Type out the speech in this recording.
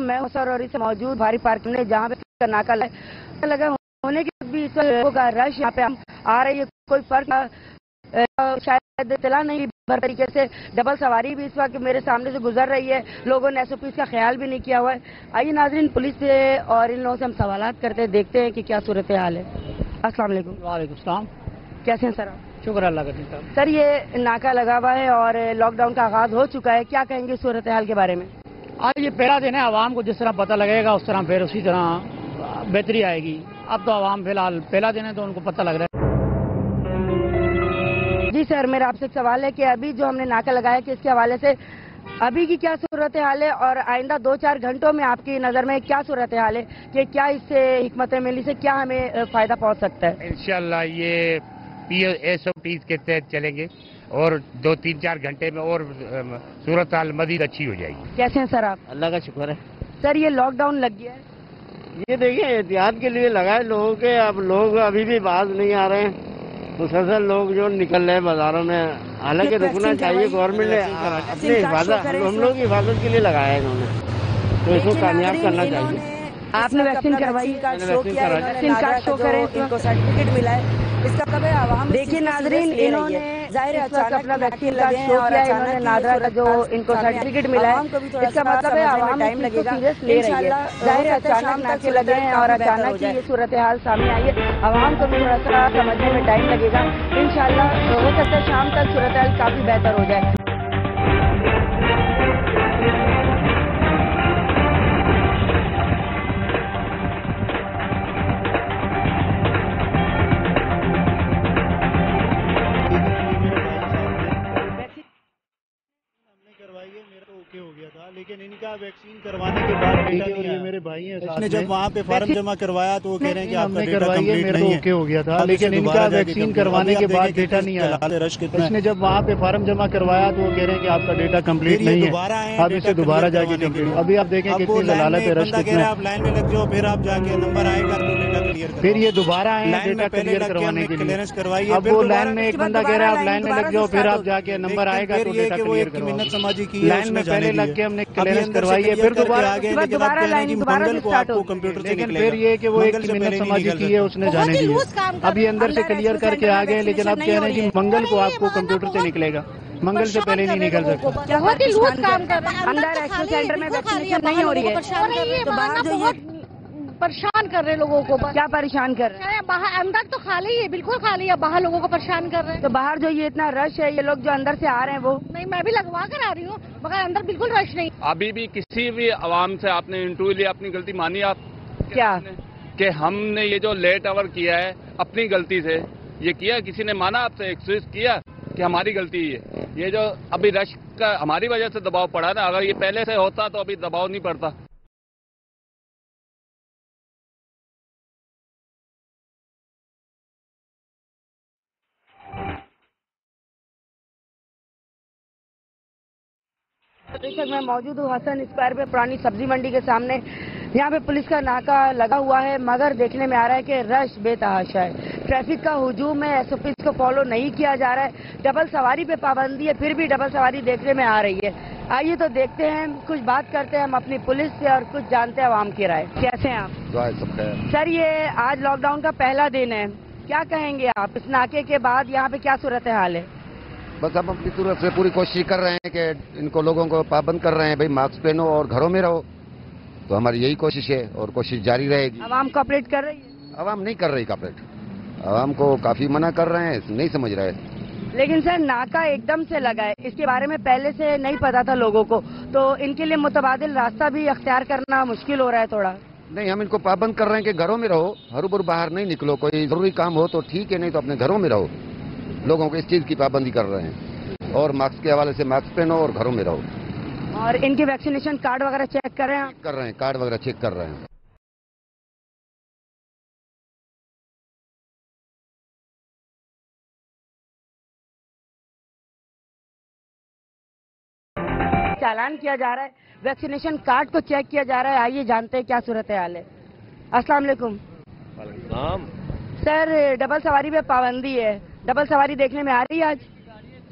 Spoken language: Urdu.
میں سروری سے موجود بھاری پارک میں جہاں پہ ناکا لگا ہونے کے بعد بھی اس وقت لوگوں کا رش یہاں پہ آ رہی ہے. کوئی فرق شاید اطلاع نہیں بھر طریقے سے ڈبل سواری بھی اس وقت میرے سامنے سے گزر رہی ہے. لوگوں نے SOPs کا خیال بھی نہیں کیا ہوا ہے. آئیے ناظرین پولیس سے اور ان لوگوں سے ہم سوالات کرتے ہیں, دیکھتے ہیں کہ کیا صورتحال ہے. السلام علیکم. وعلیکم السلام. کیسے ہیں سر آپ؟ شکر اللہ کا. سر یہ ناکا لگا ہوا ہے اور لاک ڈاؤن کا آغاز ہو چکا ہے, کیا کہیں گے صورتحال کے بارے میں؟ آج یہ پہلا دن ہے, عوام کو جس طرح پتہ لگے گا اس طرح پھر اسی طرح بہتری آئے گی. اب تو عوام فی الحال پہلا دن ہے تو ان کو پتہ لگ رہا ہے. جی سر, میرا آپ سے ایک سوال ہے کہ ابھی جو ہم نے ناکا لگایا کہ اس کے حوالے سے ابھی کی کیا صورتحال ہے اور آئندہ 2-4 گھنٹوں میں آپ کی نظر میں کیا صورتحال ہے کہ کیا اس سے حکمت عملی سے کیا ہمیں فائدہ پہنچ سکتا ہے؟ انشاءاللہ یہ SOPs کے تحت چلیں گے اور 2-3-4 گھنٹے میں اور صورتحال مزید اچھی ہو جائے گی. کیسے ہیں سر آپ؟ اللہ کا شکر ہے. سر یہ لاک ڈاؤن لگ گیا ہے, یہ دیکھیں احتیاط کے لیے لگا ہے لوگوں کے. اب لوگ ابھی بھی باز نہیں آ رہے ہیں, مسلسل لوگ جو نکل رہے ہیں بازاروں میں. حالانکہ رکنا چاہیے, گورنمنٹ نے اپنی حفاظت, ہم لوگوں کی حفاظت کے لیے لگایا ہے انہوں نے, تو اس کو کامیاب کرنا چاہیے. آپ نے ویکسین کروائی؟ ویکسین کارڈ شو کریں, ان کو سرٹیفکیٹ ملا ہے. اس کا مطلب ہے عوام دیکھیے ناظرین, انہوں نے ظاہر اپنا ویکسین کارڈ شو کیا ہے, انہوں نے نادرا کا جو ان کو سرٹیفکیٹ ملا ہے. اس کا مطلب ہے عوام ٹائم لگے گا, سیریس لے رہی ہے. ظاہر اچانک ناکے لگے ہیں اور اچانک ہی یہ صورتحال سامنے آئی ہے. عوام کو بھی تھوڑا سا سمجھنے میں ٹائم لگے گا. انشاءاللہ ہو سکتا ہے شام تک صورتحال کافی بہتر ہو جائے. ہو گیا تھا, لیکن ان کا ویکسین کروانے کے بعد ڈیٹا نہیں آیا. میرے بھائی ہیں, اس نے جب وہاں پہ فارم جمع کروایا تو وہ کہہ رہے ہیں کہ آپ کا ڈیٹا کمپلیٹ نہیں ہے. ہو گیا تھا, لیکن ان کا ویکسین کروانے کے بعد ڈیٹا نہیں آیا. اس نے جب وہاں پہ فارم جمع کروایا تو وہ کہہ رہے ہیں کہ آپ کا ڈیٹا کمپلیٹ نہیں ہے. اب اسے دوبارہ جا کے کمپلیٹ. ابھی آپ دیکھیں کتنی ضلالت ہے, رش کتنا ہے. آپ لائن میں لگ جاؤ, پھر آپ جا کے نمبر آئے گا تو ڈیٹا کلیئر کرو. پھر یہ دوبارہ آئے ہیں ڈیٹا کلیئر کروانے کے لیے. اب وہ لائن میں ایک بندہ کہہ رہا ہے آپ لائن میں لگ جاؤ, پھر آپ جا کے نمبر آئے گا تو ڈیٹا کلیئر کرواؤ. لائن میں پہلے لگ کے ہم نے کلیئرنس کروائی ہے, پھر دوبارہ لائن دوبارہ سے اسٹارٹ ہو. لیکن پھر یہ کہ وہ ایک منت سماجی کی ہے اس نے جانے دی ہے. اب یہ اندر سے کلیئر کر کے آ گئے, لیکن اب کہہ رہے ہیں کہ منگل کو آپ کو کمپیوٹر سے نکلے گا, منگل سے پہلے نہیں نکل سکتا. بہت ہی لوز کام کر رہے ہیں. اندر ایکشن سینٹر میں ویکسینیشن نہیں ہو رہی ہے. پریشان کر رہے لوگوں کو. کیا پریشان کر رہے ہیں؟ باہر اندر تو خالی ہے, بالکل خالی ہے, باہر لوگوں کو پریشان کر رہے ہیں. تو باہر جو یہ اتنا رش ہے, یہ لوگ جو اندر سے آ رہے ہیں وہ نہیں, میں بھی لگوا کر آ رہی ہوں, مگر اندر بالکل رش نہیں. ابھی بھی کسی بھی عوام سے آپ نے انٹرویو لیا, اپنی غلطی مانی آپ کیا کہ ہم نے یہ جو لیٹ آور کیا ہے اپنی غلطی سے یہ کیا؟ کسی نے مانا آپ سے ایکسکیوز کیا کہ ہماری غلطی ہے؟ یہ جو ابھی رش کا ہماری وجہ سے دباؤ پڑا نا, اگر یہ پہلے سے ہوتا تو ابھی دباؤ نہیں پڑتا. میں موجود ہوں حسن اسکوائر پہ, پرانی سبزی منڈی کے سامنے. یہاں پہ پولیس کا ناکا لگا ہوا ہے, مگر دیکھنے میں آ رہا ہے کہ رش بے تحاشا ہے. ٹریفک کا ہجوم ہے, SOPs کو فالو نہیں کیا جا رہا ہے. ڈبل سواری پہ پابندی ہے, پھر بھی ڈبل سواری دیکھنے میں آ رہی ہے. آئیے تو دیکھتے ہیں, کچھ بات کرتے ہیں ہم اپنی پولیس سے اور کچھ جانتے ہیں عوام کی رائے. کیسے ہیں آپ؟ سر یہ آج لاک ڈاؤن کا پہلا دن ہے, کیا کہیں گے آپ اس ناکے کے بعد یہاں پہ کیا صورتحال ہے؟ بس ہم اپنی طرف سے پوری کوشش کر رہے ہیں کہ ان کو لوگوں کو پابند کر رہے ہیں, بھائی ماسک پہنو اور گھروں میں رہو. تو ہماری یہی کوشش ہے اور کوشش جاری رہے گی. عوام کوآپریٹ کر رہی ہے؟ عوام نہیں کر رہی کوآپریٹ, عوام کو کافی منع کر رہے ہیں, نہیں سمجھ رہے. لیکن سر ناکا ایک دم سے لگا ہے, اس کے بارے میں پہلے سے نہیں پتا تھا لوگوں کو, تو ان کے لیے متبادل راستہ بھی اختیار کرنا مشکل ہو رہا ہے تھوڑا. نہیں, ہم ان کو پابند کر رہے ہیں کہ گھروں میں رہو, ہر باہر نہیں نکلو. کوئی ضروری کام ہو تو ٹھیک ہے, نہیں تو اپنے گھروں میں رہو. لوگوں کو اس چیز کی پابندی کر رہے ہیں, اور ماسک کے حوالے سے ماسک پہنو اور گھروں میں رہو. اور ان کے ویکسینیشن کارڈ وغیرہ چیک کر رہے ہیں؟ کر رہے ہیں, کارڈ وغیرہ چیک کر رہے ہیں. چالان کیا جا رہا ہے, ویکسینیشن کارڈ کو چیک کیا جا رہا ہے. آئیے جانتے ہیں کیا صورتحال ہے. السلام علیکم. وعلیکم السلام. سر ڈبل سواری پہ پابندی ہے, ڈبل سواری دیکھنے میں آ رہی ہے آج؟